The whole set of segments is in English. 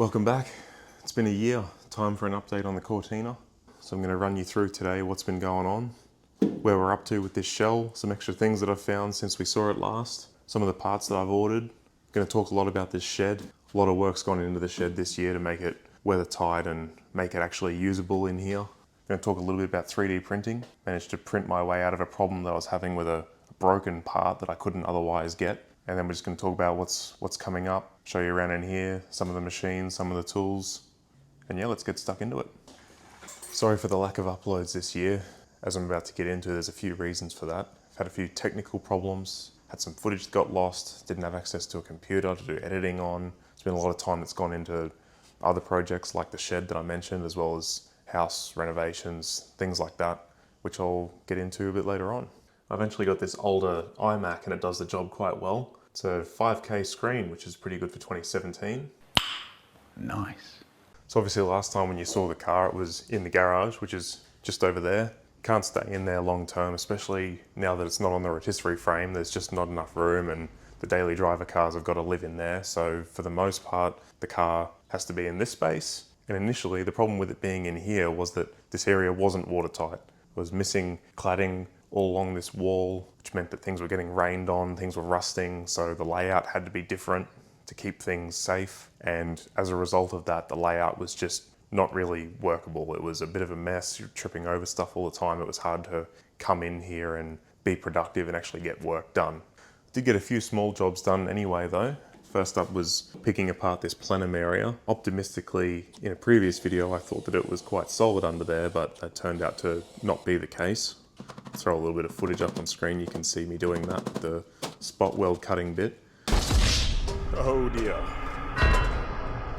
Welcome back. It's been a year. Time for an update on the Cortina. So I'm going to run you through today what's been going on, where we're up to with this shell, some extra things that I've found since we saw it last, some of the parts that I've ordered. I'm going to talk a lot about this shed. A lot of work's gone into the shed this year to make it weather tight and make it actually usable in here. I'm going to talk a little bit about 3D printing. Managed to print my way out of a problem that I was having with a broken part that I couldn't otherwise get. And then we're just going to talk about what's coming up, show you around in here, some of the machines, some of the tools. And yeah, let's get stuck into it. Sorry for the lack of uploads this year. As I'm about to get into, there's a few reasons for that. I've had a few technical problems, had some footage that got lost, didn't have access to a computer to do editing on. There's been a lot of time that's gone into other projects like the shed that I mentioned, as well as house renovations, things like that, which I'll get into a bit later on. I eventually got this older iMac and it does the job quite well. It's a 5K screen, which is pretty good for 2017. Nice. So obviously last time when you saw the car, it was in the garage, which is just over there. Can't stay in there long term, especially now that it's not on the rotisserie frame. There's just not enough room and the daily driver cars have got to live in there. So for the most part, the car has to be in this space. And initially the problem with it being in here was that this area wasn't watertight. It was missing cladding all along this wall, which meant that things were getting rained on, things were rusting, so the layout had to be different to keep things safe. And as a result of that, the layout was just not really workable. It was a bit of a mess. You're tripping over stuff all the time. It was hard to come in here and be productive and actually get work done. Did get a few small jobs done anyway though. First up was picking apart this plenum area. Optimistically, in a previous video, I thought that it was quite solid under there, but that turned out to not be the case. Throw a little bit of footage up on screen, you can see me doing that, the spot weld cutting bit. Oh dear.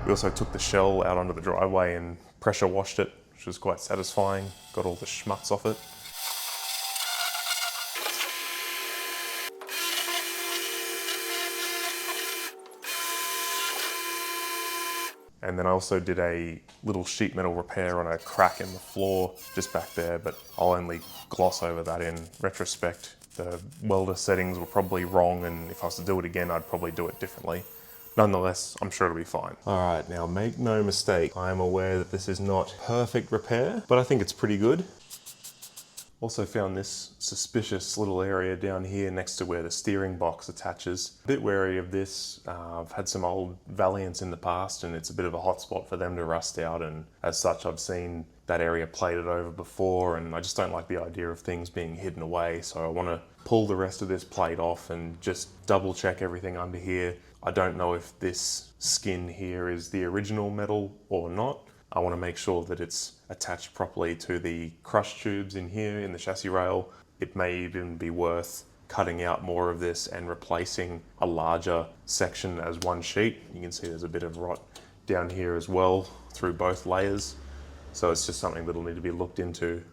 We also took the shell out onto the driveway and pressure washed it, which was quite satisfying. Got all the schmutz off it. And then I also did a little sheet metal repair on a crack in the floor just back there, but I'll only gloss over that in retrospect. The welder settings were probably wrong, and if I was to do it again, I'd probably do it differently. Nonetheless, I'm sure it'll be fine. All right, now make no mistake, I am aware that this is not perfect repair, but I think it's pretty good. Also found this suspicious little area down here next to where the steering box attaches. A bit wary of this. I've had some old Valiants in the past and it's a bit of a hot spot for them to rust out, and as such I've seen that area plated over before, and I just don't like the idea of things being hidden away, so I want to pull the rest of this plate off and just double check everything under here. I don't know if this skin here is the original metal or not. I want to make sure that it's attached properly to the crush tubes in here in the chassis rail. It may even be worth cutting out more of this and replacing a larger section as one sheet. You can see there's a bit of rot down here as well through both layers. So it's just something that'll need to be looked into.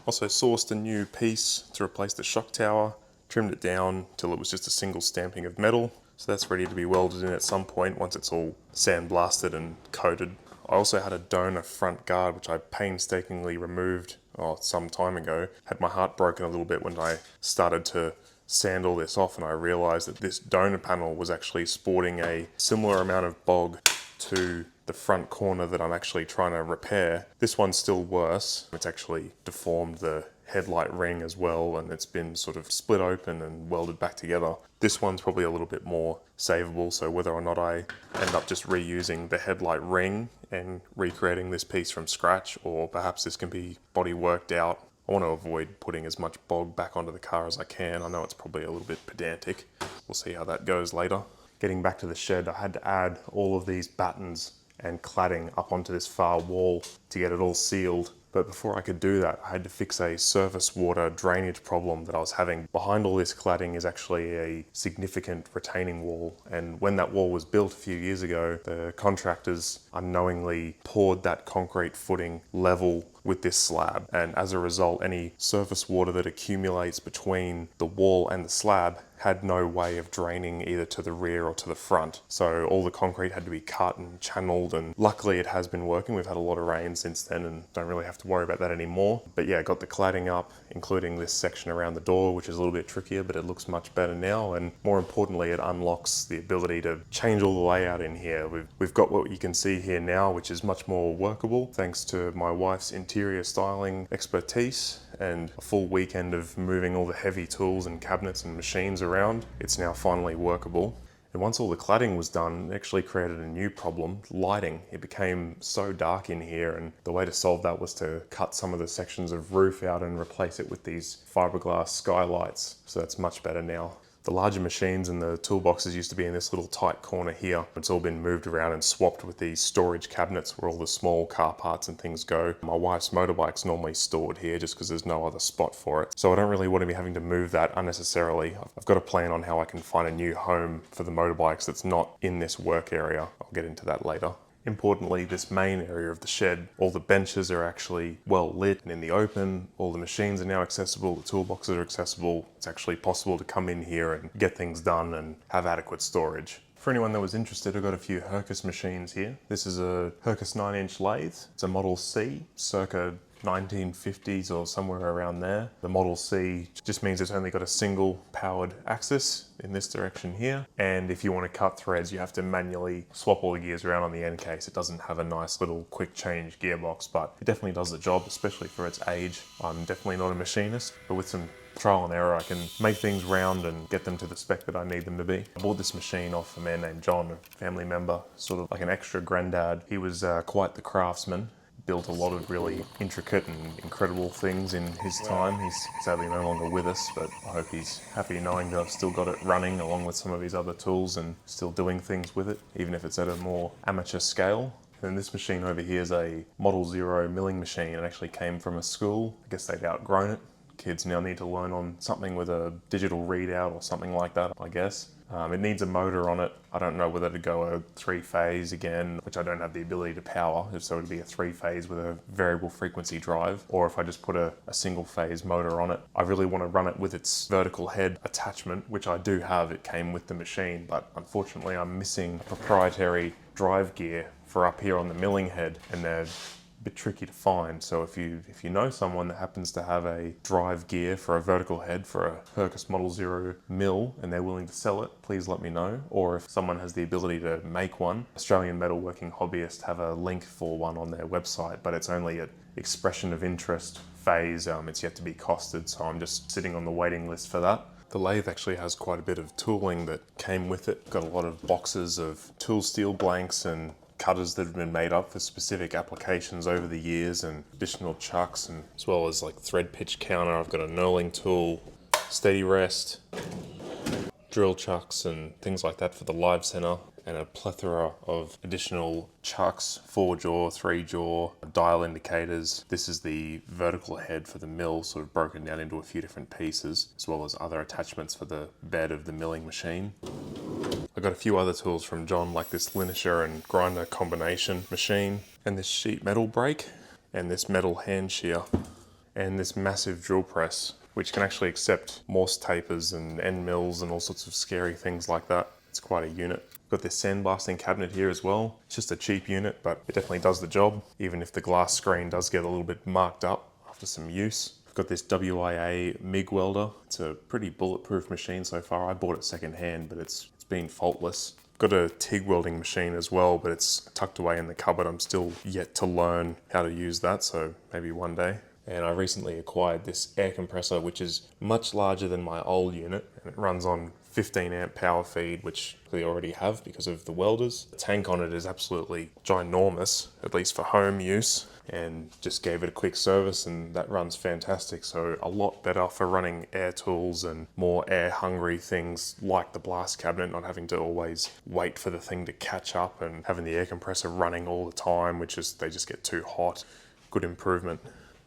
Also sourced a new piece to replace the shock tower, trimmed it down till it was just a single stamping of metal. So that's ready to be welded in at some point once it's all sandblasted and coated. I also had a donor front guard, which I painstakingly removed some time ago. Had my heart broken a little bit when I started to sand all this off, and I realized that this donor panel was actually sporting a similar amount of bog to the front corner that I'm actually trying to repair. This one's still worse. It's actually deformed the headlight ring as well, and it's been sort of split open and welded back together. This one's probably a little bit more savable, so whether or not I end up just reusing the headlight ring and recreating this piece from scratch, or perhaps this can be body worked out. I want to avoid putting as much bog back onto the car as I can. I know it's probably a little bit pedantic. We'll see how that goes later. Getting back to the shed, I had to add all of these battens and cladding up onto this far wall to get it all sealed. But before I could do that, I had to fix a surface water drainage problem that I was having. Behind all this cladding is actually a significant retaining wall. And when that wall was built a few years ago, the contractors unknowingly poured that concrete footing level with this slab, and as a result, any surface water that accumulates between the wall and the slab had no way of draining either to the rear or to the front. So all the concrete had to be cut and channeled, and luckily it has been working. We've had a lot of rain since then and don't really have to worry about that anymore. But yeah, got the cladding up, including this section around the door, which is a little bit trickier, but it looks much better now. And more importantly, it unlocks the ability to change all the layout in here. We've got what you can see here now, which is much more workable thanks to my wife's interior styling expertise and a full weekend of moving all the heavy tools and cabinets and machines around. It's now finally workable. And once all the cladding was done, it actually created a new problem, lighting. It became so dark in here, and the way to solve that was to cut some of the sections of roof out and replace it with these fiberglass skylights. So that's much better now. The larger machines and the toolboxes used to be in this little tight corner here. It's all been moved around and swapped with these storage cabinets where all the small car parts and things go. My wife's motorbike's normally stored here just because there's no other spot for it. So I don't really want to be having to move that unnecessarily. I've got a plan on how I can find a new home for the motorbikes that's not in this work area. I'll get into that later. Importantly, this main area of the shed, all the benches are actually well lit and in the open. All the machines are now accessible, the toolboxes are accessible. It's actually possible to come in here and get things done and have adequate storage. For anyone that was interested, I've got a few Hercus machines here. This is a Hercus 9-inch lathe. It's a Model C, circa 1950s or somewhere around there. The Model C just means it's only got a single powered axis in this direction here. And if you want to cut threads, you have to manually swap all the gears around on the end case. It doesn't have a nice little quick change gearbox, but it definitely does the job, especially for its age. I'm definitely not a machinist, but with some trial and error, I can make things round and get them to the spec that I need them to be. I bought this machine off a man named John, a family member, sort of like an extra granddad. He was quite the craftsman. Built a lot of really intricate and incredible things in his time. He's sadly no longer with us, but I hope he's happy knowing that I've still got it running along with some of his other tools and still doing things with it, even if it's at a more amateur scale. And this machine over here is a Model 0 milling machine. It actually came from a school. I guess they'd outgrown it. Kids now need to learn on something with a digital readout or something like that, I guess. It needs a motor on it. I don't know whether to go a 3-phase again, which I don't have the ability to power, so it'd be a 3-phase with a variable frequency drive, or if I just put a single phase motor on it. I really want to run it with its vertical head attachment, which I do have. It came with the machine, but unfortunately I'm missing a proprietary drive gear for up here on the milling head, and they're bit tricky to find. So if you know someone that happens to have a drive gear for a vertical head for a Hercus Model 0 mill and they're willing to sell it, please let me know. Or if someone has the ability to make one, Australian metalworking hobbyists have a link for one on their website, but it's only at expression of interest phase. It's yet to be costed, so I'm just sitting on the waiting list for that. The lathe actually has quite a bit of tooling that came with it. Got a lot of boxes of tool steel blanks and cutters that have been made up for specific applications over the years, and additional chucks, and as well as like thread pitch counter. I've got a knurling tool, steady rest, drill chucks and things like that for the live center, and a plethora of additional chucks, 4-jaw, 3-jaw, dial indicators. This is the vertical head for the mill, sort of broken down into a few different pieces, as well as other attachments for the bed of the milling machine. I got a few other tools from John, like this linisher and grinder combination machine, and this sheet metal brake, and this metal hand shear, and this massive drill press, which can actually accept Morse tapers and end mills and all sorts of scary things like that. It's quite a unit. Got this sandblasting cabinet here as well. It's just a cheap unit, but it definitely does the job, even if the glass screen does get a little bit marked up after some use. I've got this WIA MIG welder. It's a pretty bulletproof machine so far. I bought it secondhand, but it's been faultless. Got a TIG welding machine as well, but it's tucked away in the cupboard. I'm still yet to learn how to use that, so maybe one day. And I recently acquired this air compressor, which is much larger than my old unit, and it runs on 15 amp power feed, which we already have because of the welders. The tank on it is absolutely ginormous, at least for home use, and just gave it a quick service and that runs fantastic. So a lot better for running air tools and more air hungry things like the blast cabinet, not having to always wait for the thing to catch up and having the air compressor running all the time, they just get too hot. Good improvement.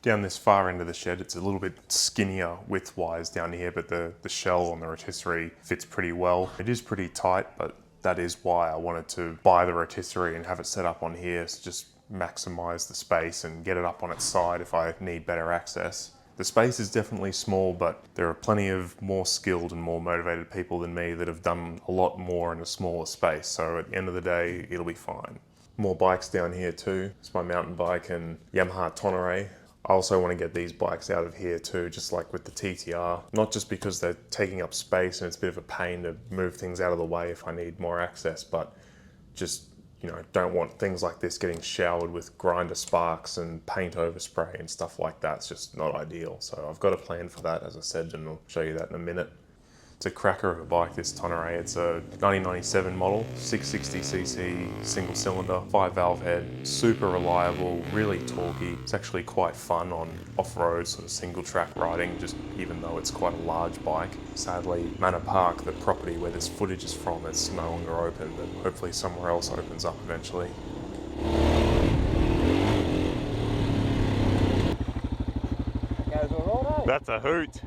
Down this far end of the shed, it's a little bit skinnier width-wise down here, but the shell on the rotisserie fits pretty well. It is pretty tight, but that is why I wanted to buy the rotisserie and have it set up on here. It's just maximize the space and get it up on its side if I need better access. The space is definitely small, but there are plenty of more skilled and more motivated people than me that have done a lot more in a smaller space. So at the end of the day, it'll be fine. More bikes down here too. It's my mountain bike and Yamaha Tonneray. I also want to get these bikes out of here too, just like with the TTR. Not just because they're taking up space and it's a bit of a pain to move things out of the way if I need more access, but just, you know, don't want things like this getting showered with grinder sparks and paint overspray and stuff like that. It's just not ideal. So I've got a plan for that, as I said, and I'll show you that in a minute. It's a cracker of a bike, this Tonneray. It's a 1997 model, 660cc, single cylinder, 5-valve head, super reliable, really torquey. It's actually quite fun on off-road, sort of single track riding, just even though it's quite a large bike. Sadly, Manor Park, the property where this footage is from, it's no longer open, but hopefully somewhere else opens up eventually. That's a hoot.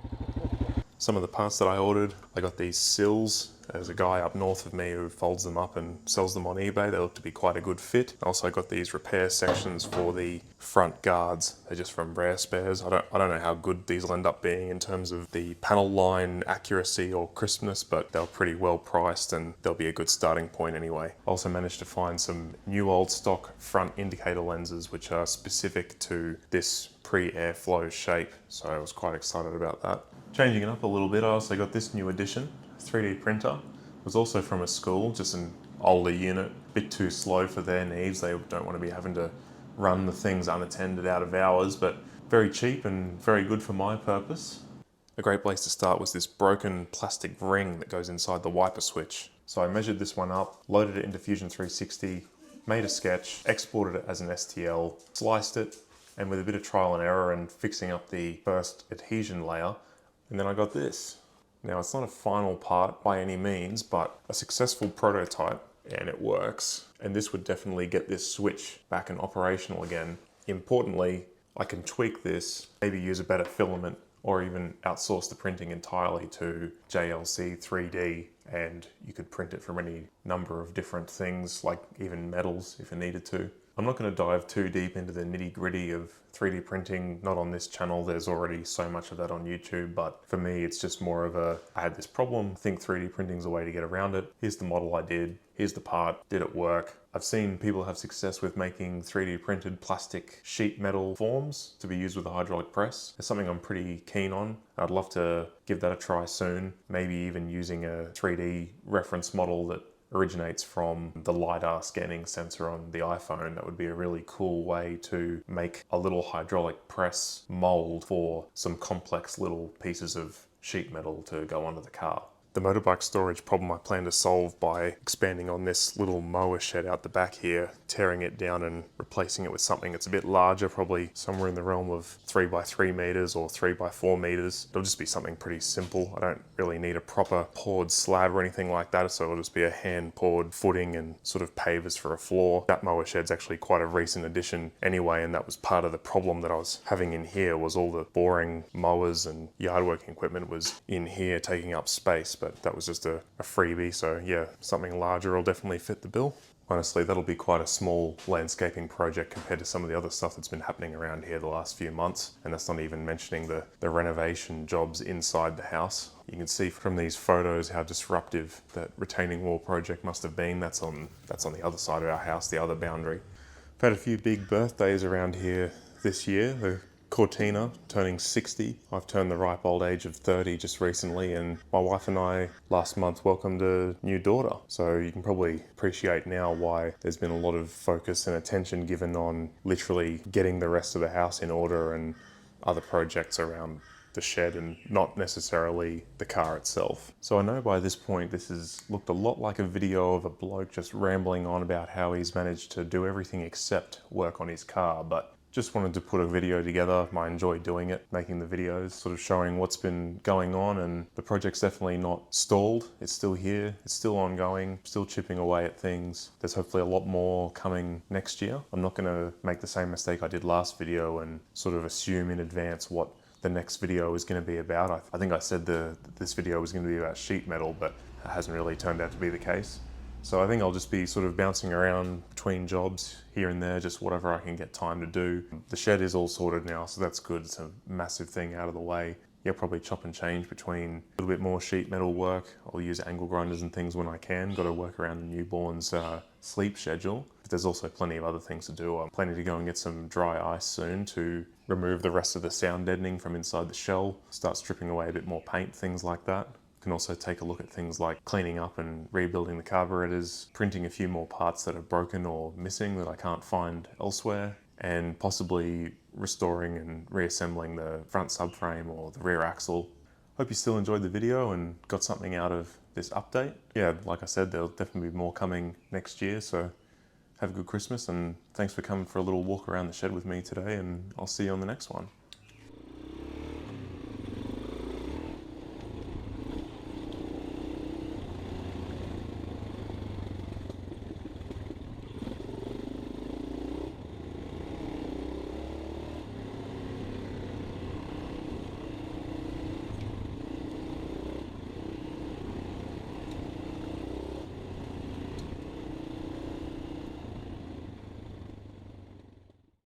Some of the parts that I ordered, I got these sills. There's a guy up north of me who folds them up and sells them on eBay. They look to be quite a good fit. I also got these repair sections for the front guards. They're just from Rare Spares. I don't know how good these will end up being in terms of the panel line accuracy or crispness, but they're pretty well priced and they'll be a good starting point anyway. I also managed to find some new old stock front indicator lenses which are specific to this pre-airflow shape, so I was quite excited about that. Changing it up a little bit, I also got this new edition, 3D printer. It was also from a school, just an older unit, a bit too slow for their needs. They don't want to be having to run the things unattended out of hours, but very cheap and very good for my purpose. A great place to start was this broken plastic ring that goes inside the wiper switch. So I measured this one up, loaded it into Fusion 360, made a sketch, exported it as an STL, sliced it, and with a bit of trial and error and fixing up the first adhesion layer, and then I got this. Now it's not a final part by any means, but a successful prototype, and it works. And this would definitely get this switch back and operational again. Importantly, I can tweak this, maybe use a better filament, or even outsource the printing entirely to JLC 3D, and you could print it from any number of different things, like even metals if you needed to. I'm not going to dive too deep into the nitty-gritty of 3D printing, not on this channel. There's already so much of that on YouTube, but for me it's just more of a, I had this problem, think 3D printing's a way to get around it. Here's the model I did, here's the part, did it work? I've seen people have success with making 3D printed plastic sheet metal forms to be used with a hydraulic press. It's something I'm pretty keen on. I'd love to give that a try soon, maybe even using a 3D reference model that originates from the LiDAR scanning sensor on the iPhone. That would be a really cool way to make a little hydraulic press mold for some complex little pieces of sheet metal to go onto the car. The motorbike storage problem I plan to solve by expanding on this little mower shed out the back here, tearing it down and replacing it with something that's a bit larger, probably somewhere in the realm of 3x3 meters or 3x4 meters. It'll just be something pretty simple. I don't really need a proper poured slab or anything like that, so it'll just be a hand poured footing and sort of pavers for a floor. That mower shed's actually quite a recent addition anyway, and that was part of the problem that I was having in here, was all the boring mowers and yard working equipment was in here taking up space. But that was just a freebie, so yeah, something larger will definitely fit the bill. Honestly, that'll be quite a small landscaping project compared to some of the other stuff that's been happening around here the last few months, and that's not even mentioning the renovation jobs inside the house. You can see from these photos how disruptive that retaining wall project must have been. That's on the other side of our house, the other boundary. I've had a few big birthdays around here this year. The Cortina turning 60. I've turned the ripe old age of 30 just recently, and my wife and I last month welcomed a new daughter. So you can probably appreciate now why there's been a lot of focus and attention given on literally getting the rest of the house in order and other projects around the shed and not necessarily the car itself. So I know by this point this has looked a lot like a video of a bloke just rambling on about how he's managed to do everything except work on his car, but just wanted to put a video together. I enjoy doing it, making the videos, sort of showing what's been going on, and the project's definitely not stalled. It's still here, it's still ongoing, still chipping away at things. There's hopefully a lot more coming next year. I'm not gonna make the same mistake I did last video and sort of assume in advance what the next video is gonna be about. I think I said this video was gonna be about sheet metal, but it hasn't really turned out to be the case. So I think I'll just be sort of bouncing around between jobs here and there, just whatever I can get time to do. The shed is all sorted now, so that's good. It's a massive thing out of the way. Yeah, probably chop and change between a little bit more sheet metal work. I'll use angle grinders and things when I can. Got to work around the newborn's sleep schedule. But there's also plenty of other things to do. I'm planning to go and get some dry ice soon to remove the rest of the sound deadening from inside the shell, start stripping away a bit more paint, things like that. Can also take a look at things like cleaning up and rebuilding the carburetors, printing a few more parts that are broken or missing that I can't find elsewhere, and possibly restoring and reassembling the front subframe or the rear axle. Hope you still enjoyed the video and got something out of this update. Yeah, like I said, there'll definitely be more coming next year, so have a good Christmas and thanks for coming for a little walk around the shed with me today, and I'll see you on the next one.